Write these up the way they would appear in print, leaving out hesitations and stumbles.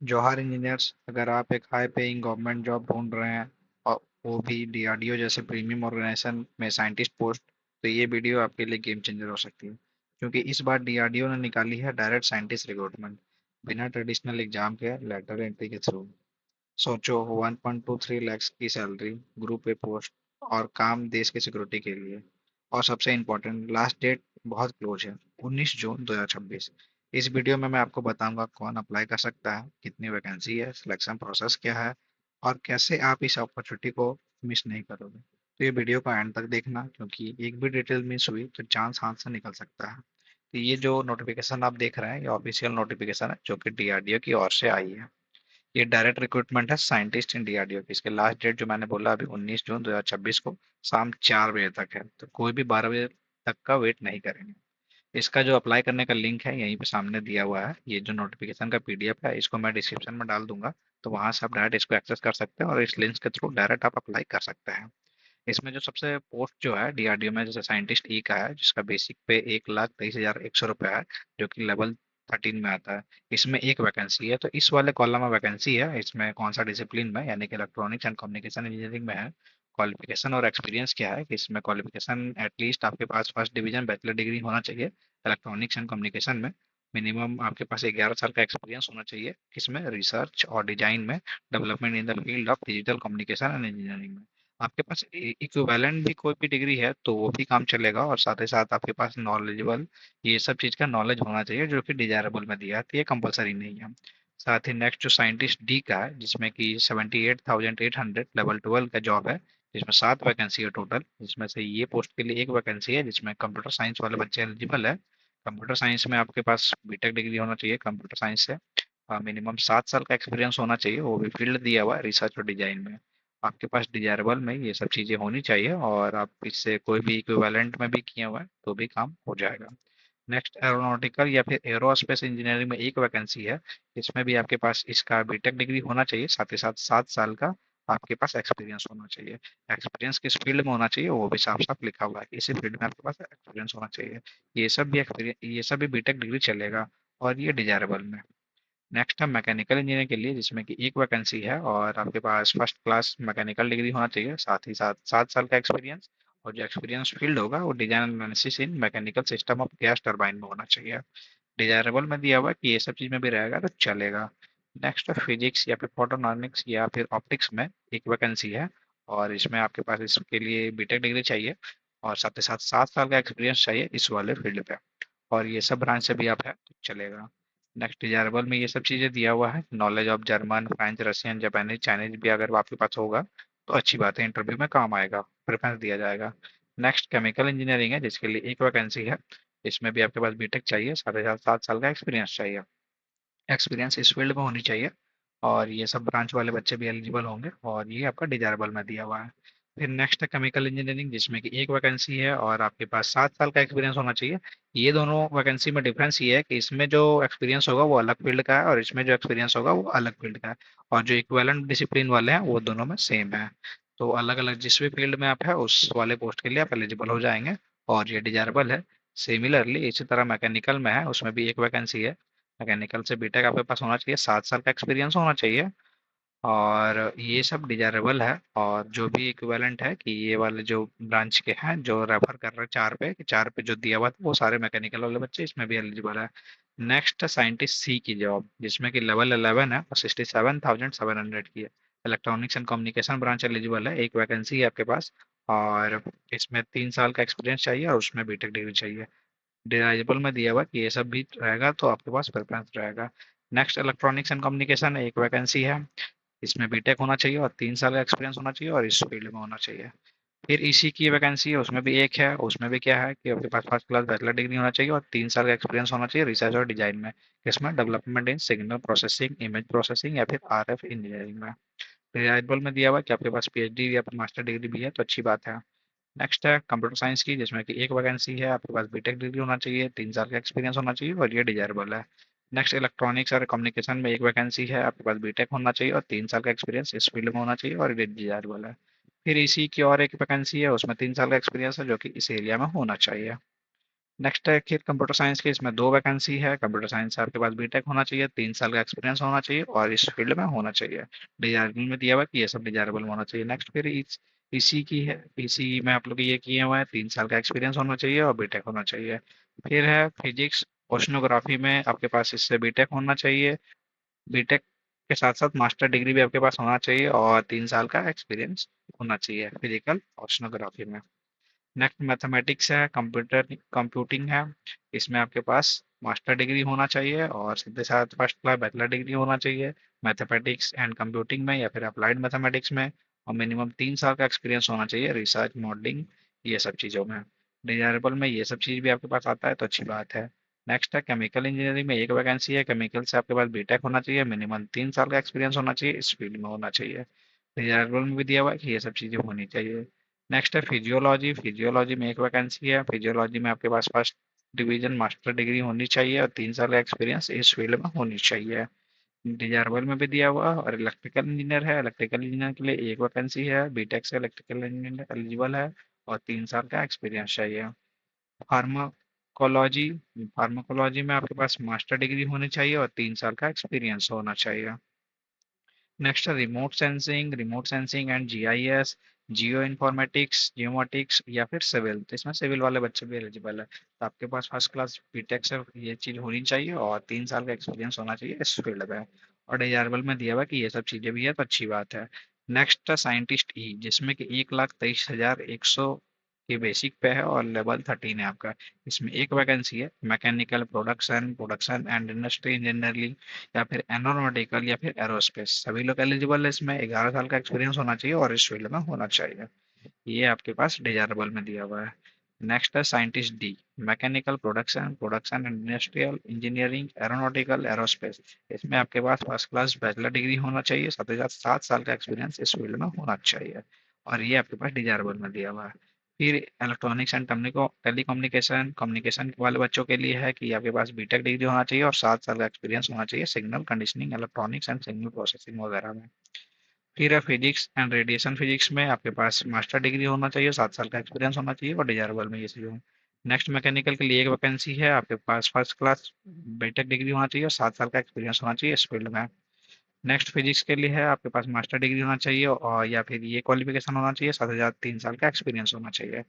जौहर engineers, अगर आप एक हाई पेइंग गवर्नमेंट जॉब ढूंढ रहे हैं और वो भी डीआरडीओ जैसे प्रीमियम ऑर्गेनाइजेशन में साइंटिस्ट पोस्ट, तो ये वीडियो आपके लिए गेम चेंजर हो सकती है। क्योंकि इस बार डीआरडीओ ने निकाली है डायरेक्ट साइंटिस्ट रिक्रूटमेंट, बिना ट्रेडिशनल एग्जाम के लेटर एंट्री के थ्रू। सोचो, 1.23 लाख की सैलरी, ग्रुप ए पोस्ट, और काम देश की सिक्योरिटी के लिए। और सबसे इम्पोर्टेंट, लास्ट डेट बहुत क्लोज है, 19 जून 2026। इस वीडियो में मैं आपको बताऊंगा कौन अप्लाई कर सकता है, कितनी वैकेंसी है, सिलेक्शन प्रोसेस क्या है, और कैसे आप इस अपॉर्चुनिटी को मिस नहीं करोगे। तो ये वीडियो को एंड तक देखना, क्योंकि एक भी डिटेल मिस हुई तो चांस हाथ से निकल सकता है। तो ये जो नोटिफिकेशन आप देख रहे हैं, ये ऑफिशियल नोटिफिकेशन है जो कि डीआरडीओ की ओर से आई है। ये डायरेक्ट रिक्रूटमेंट है साइंटिस्ट इन डीआरडीओ की। इसके लास्ट डेट जो मैंने बोला अभी, 19 जून 2026 को शाम 4 बजे तक है। तो कोई भी 12 बजे तक का वेट नहीं करेंगे। इसका जो अप्लाई करने का लिंक है यहीं पे सामने दिया हुआ है। ये जो नोटिफिकेशन का पीडीएफ है, इसको मैं डिस्क्रिप्शन में डाल दूंगा। तो वहां से आप डायरेक्ट इसको एक्सेस कर सकते हैं और इस लिंक के थ्रू डायरेक्ट आप अप्लाई कर सकते हैं। इसमें जो सबसे पोस्ट जो है डीआरडीओ में, जैसे साइंटिस्ट ई का है, जिसका बेसिक पे 1,23,100 रुपये है, जो कि लेवल 13 में आता है। इसमें एक वैकेंसी है, तो इस वाले कॉलम में वैकेंसी है। इसमें कौन सा डिसिप्लिन में, यानी कि इलेक्ट्रॉनिक्स एंड कम्युनिकेशन इंजीनियरिंग में है। क्वालिफिकेशन और एक्सपीरियंस क्या है कि इसमें क्वालिफिकेशन एटलीस्ट आपके पास फर्स्ट डिवीजन बैचलर डिग्री होना चाहिए इलेक्ट्रॉनिक्स एंड कम्युनिकेशन में। मिनिमम आपके पास 11 साल का एक्सपीरियंस होना चाहिए किसमें, रिसर्च और डिजाइन में, development in the field of digital communication and engineering में। आपके पास इक्विवेलेंट भी कोई भी डिग्री है तो वो भी काम चलेगा, और साथ ही साथ आपके पास नॉलेजेबल, ये सब चीज़ का नॉलेज होना चाहिए, जो कि डिजायरेबल में दिया है, तो ये कंपलसरी नहीं है। साथ ही नेक्स्ट जो साइंटिस्ट डी का है, जिसमें कि 78,800 लेवल 12 का जॉब है, जिसमें 7 वैकेंसी है टोटल। जिसमें से ये पोस्ट के लिए एक वैकेंसी है, जिसमें कंप्यूटर साइंस वाले बच्चे एलिजिबल है। कंप्यूटर साइंस में आपके पास बीटेक डिग्री होना चाहिए कंप्यूटर साइंस से। मिनिमम 7 साल का एक्सपीरियंस होना चाहिए, वो भी फील्ड दिया हुआ है रिसर्च और डिजाइन में। आपके पास डिजायरेबल में ये सब चीज़ें होनी चाहिए, और आप इससे कोई भी इक्विवेलेंट में भी किए हुआ है तो भी काम हो जाएगा। नेक्स्ट, एरोनॉटिकल या फिर एरोस्पेस इंजीनियरिंग में एक वैकेंसी है। इसमें भी आपके पास इसका बीटेक डिग्री होना चाहिए, साथ ही साथ 7 साल का आपके पास एक्सपीरियंस होना चाहिए। एक्सपीरियंस किस फील्ड में होना चाहिए वो भी साफ साफ लिखा हुआ है, इसी फील्ड में आपके पास एक्सपीरियंस होना चाहिए। ये सब भी बीटेक डिग्री चलेगा, और ये डिजायरेबल में। नेक्स्ट है मैकेनिकल इंजीनियर के लिए, जिसमें कि एक वैकेंसी है, और आपके पास फर्स्ट क्लास मैकेनिकल डिग्री होना चाहिए, साथ ही साथ 7 साल का एक्सपीरियंस। और जो एक्सपीरियंस फील्ड होगा वो design analysis in mechanical system of gas turbine में होना चाहिए। डिजायरेबल में दिया हुआ है कि ये सब चीज़ में भी रहेगा तो चलेगा। नेक्स्ट है फिजिक्स या फिर फोटोनॉमिक्स या फिर ऑप्टिक्स में एक वैकेंसी है, और इसमें आपके पास इसके लिए बीटेक डिग्री चाहिए, और साथ ही साथ 7 साल का एक्सपीरियंस चाहिए इस वाले फील्ड पे। और ये सब ब्रांच से भी आप है तो चलेगा। नेक्स्ट, डिजायरेबल में ये सब चीज़ें दिया हुआ है। Knowledge of German, French, Russian, Japanese, Chinese भी अगर आपके पास होगा तो अच्छी बात है, इंटरव्यू में काम आएगा, प्रेफरेंस दिया जाएगा। नेक्स्ट, केमिकल इंजीनियरिंग है, जिसके लिए एक वैकेंसी है। इसमें भी आपके पास बीटेक चाहिए, साथ ही साथ 7 साल का एक्सपीरियंस चाहिए। एक्सपीरियंस इस फील्ड में होनी चाहिए, और ये सब ब्रांच वाले बच्चे भी एलिजिबल होंगे, और ये आपका डिजायरेबल में दिया हुआ है। फिर नेक्स्ट है केमिकल इंजीनियरिंग, जिसमें कि एक वैकेंसी है, और आपके पास 7 साल का एक्सपीरियंस होना चाहिए। ये दोनों वैकेंसी में डिफरेंस ये है कि इसमें जो एक्सपीरियंस होगा वो अलग फील्ड का है, और इसमें जो एक्सपीरियंस होगा वो अलग फील्ड का है। और जो इक्विवेलेंट डिसिप्लिन वाले हैं वो दोनों में सेम है। तो अलग अलग जिस भी फील्ड में आप है उस वाले पोस्ट के लिए आप एलिजिबल हो जाएंगे, और ये डिजायरेबल है। सिमिलरली इसी तरह मैकेनिकल में है, उसमें भी एक वैकेंसी है। मैकेनिकल से बीटेक आपके पास होना चाहिए, 7 साल का एक्सपीरियंस होना चाहिए, और ये सब डिजायरेबल है। और जो भी इक्विवेलेंट है कि ये वाले जो ब्रांच के हैं जो रेफर कर रहे हैं 4 पे, कि 4 पे जो दिया हुआ था वो सारे मैकेनिकल वाले बच्चे इसमें भी एलिजिबल है। नेक्स्ट, साइंटिस्ट सी की जॉब, जिसमें कि लेवल 11 है और 67,700 की है। Electronics and communication branch eligible है, एक वैकेंसी है आपके पास। और इसमें 3 साल का एक्सपीरियंस चाहिए, और उसमें बीटेक डिग्री चाहिए। डिराइजेबल में दिया हुआ है कि ये सब भी रहेगा तो आपके पास प्रेफरेंस रहेगा। नेक्स्ट, इलेक्ट्रॉनिक्स एंड कम्युनिकेशन, एक वैकेंसी है। इसमें बीटेक होना चाहिए और 3 साल का एक्सपीरियंस होना चाहिए, और इस फील्ड में होना चाहिए। फिर इसी की वैकेंसी है, उसमें भी एक है। उसमें भी क्या है कि आपके पास फर्स्ट क्लास बैचलर डिग्री होना चाहिए, और 3 साल का एक्सपीरियंस होना चाहिए रिसर्च और डिजाइन में। इसमें development in signal processing, image processing या फिर आरएफ इंजीनियरिंग में। रिलायबल में दिया हुआ है कि आपके पास पीएचडी या फिर मास्टर डिग्री भी है तो अच्छी बात है। नेक्स्ट है कंप्यूटर साइंस की, जिसमें कि एक वैकेंसी है। आपके पास बीटेक डिग्री होना चाहिए, 3 साल का एक्सपीरियंस होना चाहिए, और ये डिजायरेबल है। नेक्स्ट, इलेक्ट्रॉनिक्स और कम्युनिकेशन में एक वैकेंसी है। आपके पास बीटेक होना चाहिए और 3 साल का एक्सपीरियंस इस फील्ड में होना चाहिए, और ये डिजायरेबल है। फिर इसी की और एक वैकेंसी है, उसमें 3 साल का एक्सपीरियंस है जो कि इस एरिया में होना चाहिए। नेक्स्ट है फिर कंप्यूटर साइंस की, इसमें 2 वैकेंसी है। कंप्यूटर साइंस आपके पास बीटेक होना चाहिए, 3 साल का एक्सपीरियंस होना चाहिए और इस फील्ड में होना चाहिए। डिजायरेबल में दिया हुआ है कि ये सब डिजायरेबल में होना चाहिए। नेक्स्ट फिर इसी की है, इसी में आप लोग ये किए हुए हैं, 3 साल का एक्सपीरियंस होना चाहिए और बीटेक होना चाहिए। फिर है फिजिक्स ओशनोग्राफी में आपके पास इससे बीटेक होना चाहिए। बीटेक के साथ साथ मास्टर डिग्री भी आपके पास होना चाहिए और 3 साल का एक्सपीरियंस होना चाहिए फिजिकल ओशनोग्राफी में। नेक्स्ट मैथमेटिक्स है, कंप्यूटिंग है। इसमें आपके पास मास्टर डिग्री होना चाहिए और सीधे साथ फर्स्ट क्लास बैचलर डिग्री होना चाहिए मैथमेटिक्स एंड कंप्यूटिंग में या फिर अप्लाइड मैथमेटिक्स में। और मिनिमम 3 साल का एक्सपीरियंस होना चाहिए रिसर्च मॉडलिंग ये सब चीज़ों में। डिजायरेबल में ये सब चीज़ भी आपके पास आता है तो अच्छी बात है। नेक्स्ट है केमिकल इंजीनियरिंग में 1 वैकेंसी है। केमिकल से आपके पास बीटेक होना चाहिए, मिनिमम 3 साल का एक्सपीरियंस होना चाहिए, इस फील्ड में होना चाहिए। डिजायरेबल में भी दिया हुआ है कि ये सब चीज़ें होनी चाहिए। नेक्स्ट है फिजियोलॉजी। फिजियोलॉजी में 1 वैकेंसी है। फिजियोलॉजी में आपके पास फर्स्ट डिवीजन मास्टर डिग्री होनी चाहिए और 3 साल का एक्सपीरियंस इस फील्ड में होनी चाहिए। डिजायरेबल में भी दिया हुआ है। और इलेक्ट्रिकल इंजीनियर है, इलेक्ट्रिकल इंजीनियर के लिए 1 वैकेंसी है। बीटेक से इलेक्ट्रिकल इंजीनियर एलिजिबल है और 3 साल का एक्सपीरियंस चाहिए। फार्माकोलॉजी, फार्माकोलॉजी में आपके पास मास्टर डिग्री होनी चाहिए और 3 साल का एक्सपीरियंस होना चाहिए। नेक्स्ट है remote sensing and GIS, geo informatics, geomatics या फिर सिविल। तो इसमें सिविल वाले बच्चे भी एलिजिबल है। तो आपके पास फर्स्ट क्लास बीटेक से ये चीज़ होनी चाहिए और 3 साल का एक्सपीरियंस होना चाहिए इस फील्ड में। और डिजायरेबल में दिया हुआ है कि ये सब चीज़ें भी है तो अच्छी बात है। नेक्स्ट है साइंटिस्ट ई, जिसमें कि 1,23,100 के बेसिक पे है और लेवल 13 है आपका। इसमें 1 वैकेंसी है। Mechanical production production and industry engineering या फिर एरोनॉटिकल या फिर एरोस्पेस, सभी लोग एलिजिबल है। इसमें 11 साल का एक्सपीरियंस होना चाहिए और इस फील्ड में होना चाहिए। ये आपके पास डिजायरेबल में दिया हुआ है। नेक्स्ट है scientist D, mechanical production production industrial engineering aeronautical aerospace. इसमें आपके पास फर्स्ट क्लास बैचलर डिग्री होना चाहिए, साथ ही साथ 7 साल का एक्सपीरियंस इस फील्ड में होना चाहिए और ये आपके पास डिजायरेबल में दिया हुआ है। फिर इलेक्ट्रॉनिक्स एंड टेलीकम्युनिकेशन कम्युनिकेशन वाले बच्चों के लिए है कि आपके पास बीटेक डिग्री होना चाहिए और 7 साल का एक्सपीरियंस होना चाहिए signal conditioning electronics and signal processing वगैरह में। फिर है फिजिक्स एंड रेडिएशन फिजिक्स में आपके पास मास्टर डिग्री होना चाहिए, 7 साल का एक्सपीरियंस होना चाहिए और डिजायरेबल में ये चीज़ हो। नेक्स्ट मैकेनिकल के लिए 1 वैकेंसी है। आपके पास फर्स्ट क्लास बीटेक डिग्री होना चाहिए और 7 साल का एक्सपीरियंस होना चाहिए इस फील्ड में। नेक्स्ट फिजिक्स के लिए है, आपके पास मास्टर डिग्री होना चाहिए और या फिर ये क्वालिफिकेशन होना चाहिए, 7,000 3 साल का एक्सपीरियंस होना चाहिए।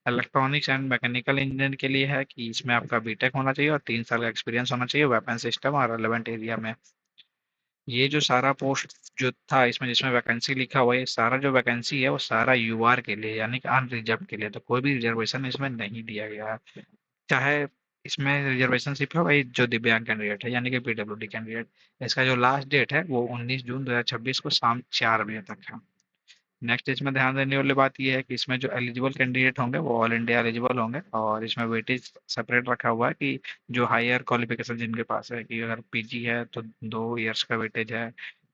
इलेक्ट्रॉनिक्स एंड मैकेनिकल इंजीनियर के लिए है कि इसमें आपका बीटेक होना चाहिए और 3 साल का एक्सपीरियंस होना चाहिए वेपन सिस्टम और रेलेवेंट एरिया में। ये जो सारा पोस्ट जो था इसमें जिसमें वैकेंसी लिखा हुआ है, ये सारा जो वैकेंसी है वो सारा यूआर के लिए यानी कि अनरिजर्व के लिए, तो कोई भी रिजर्वेशन इसमें नहीं दिया गया है। चाहे इसमें रिजर्वेशन सिर्फ है भाई जो दिव्यांग कैंडिडेट है यानी कि पीडब्ल्यूडी कैंडिडेट। इसका जो लास्ट डेट है वो 19 जून 2026 को शाम 4 बजे तक है। नेक्स्ट इसमें ध्यान देने वाली बात यह है कि इसमें जो एलिजिबल कैंडिडेट होंगे वो ऑल इंडिया एलिजिबल होंगे और इसमें वेटेज सेपरेट रखा हुआ है कि जो हायर क्वालिफिकेशन जिनके पास है कि अगर पीजी है तो 2 इयर्स का वेटेज है।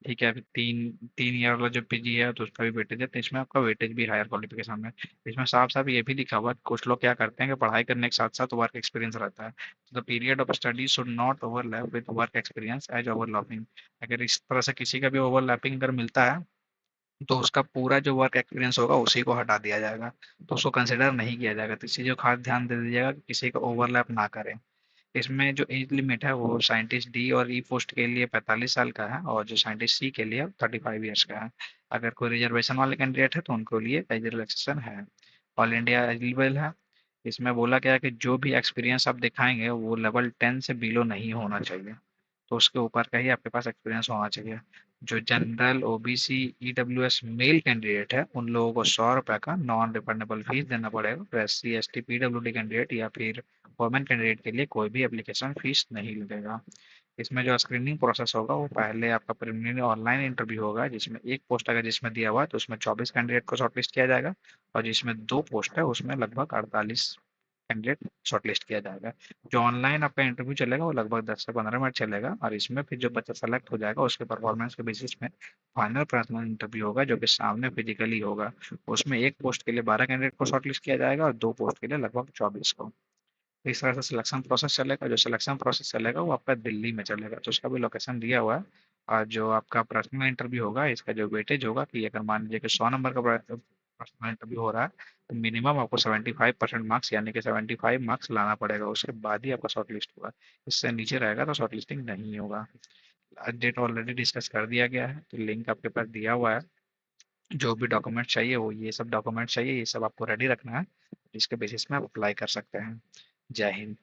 ठीक है, फिर तीन तीन ईयर वाला जो पीजी है तो उसका भी वेटेज है, तो इसमें आपका वेटेज भी हायर क्वालिफिकेशन में। इसमें साफ साफ ये भी लिखा हुआ है कि कुछ लोग क्या करते हैं कि पढ़ाई करने के साथ साथ वर्क एक्सपीरियंस रहता है। The period of study should not overlap with work experience as overlapping. अगर इस तरह से किसी का भी ओवरलैपिंग अगर मिलता है तो उसका पूरा जो वर्क एक्सपीरियंस होगा उसी को हटा दिया जाएगा, तो उसको कंसिडर नहीं किया जाएगा। तो इस चीज़ को खास ध्यान दे दीजिएगा कि किसी का ओवरलैप ना करें। इसमें जो एज लिमिट है वो साइंटिस्ट डी और ई पोस्ट के लिए 45 साल का है और जो साइंटिस्ट सी के लिए 35 ईयर्स का है। अगर कोई रिजर्वेशन वाले कैंडिडेट है तो उनके लिए एज रिलैक्सेशन है। ऑल इंडिया एलिजिबल है। इसमें बोला गया है कि जो भी एक्सपीरियंस आप दिखाएंगे वो लेवल 10 से बिलो नहीं होना चाहिए, तो उसके ऊपर का ही आपके पास एक्सपीरियंस होना चाहिए। जो general OBC EWS male candidate है उन लोगों को 100 रुपये का नॉन रिफंडेबल फीस देना पड़ेगा। तो एससी एसटी पीडब्ल्यूडी कैंडिडेट या फिर वुमेन कैंडिडेट के लिए कोई भी एप्लीकेशन फीस नहीं लगेगा। इसमें जो स्क्रीनिंग प्रोसेस होगा वो पहले आपका प्रिलिमिनरी ऑनलाइन इंटरव्यू होगा, जिसमें एक पोस्ट अगर जिसमें दिया हुआ है तो उसमें 24 कैंडिडेट को शॉर्टलिस्ट किया जाएगा और जिसमें 2 पोस्ट है उसमें लगभग 48 कैंडिडेट शॉर्टलिस्ट किया जाएगा। जो ऑनलाइन आपका इंटरव्यू चलेगा वो लगभग 10 से 15 मिनट चलेगा और इसमें फिर जो बच्चा सेलेक्ट हो जाएगा उसके परफॉर्मेंस के बेसिस में फाइनल पर्सनल इंटरव्यू होगा जो कि सामने फिजिकली होगा। उसमें एक पोस्ट के लिए 12 कैंडिडेट को शॉर्टलिस्ट किया जाएगा और 2 पोस्ट के लिए लगभग 24 को। इस तरह से सिलेक्शन प्रोसेस चलेगा। जो सिलेक्शन प्रोसेस चलेगा वो आपका दिल्ली में चलेगा, तो उसका भी लोकेशन दिया हुआ है। और जो आपका पर्सनल इंटरव्यू होगा इसका जो वेटेज होगा कि अगर मान लीजिए कि 100 नंबर का पर्सनल इंटरव्यू हो रहा है, तो मिनिमम आपको 75% मार्क्स यानी कि 75 मार्क्स लाना पड़ेगा, उसके बाद ही आपका शॉर्ट लिस्ट होगा। इससे नीचे रहेगा तो शॉर्ट लिस्टिंग नहीं होगा। डेट ऑलरेडी डिस्कस कर दिया गया है, तो लिंक आपके पास दिया हुआ है। जो भी डॉक्यूमेंट चाहिए वो ये सब डॉक्यूमेंट चाहिए, ये सब आपको रेडी रखना है, इसके बेसिस में आप अप्लाई कर सकते हैं। जय हिंद।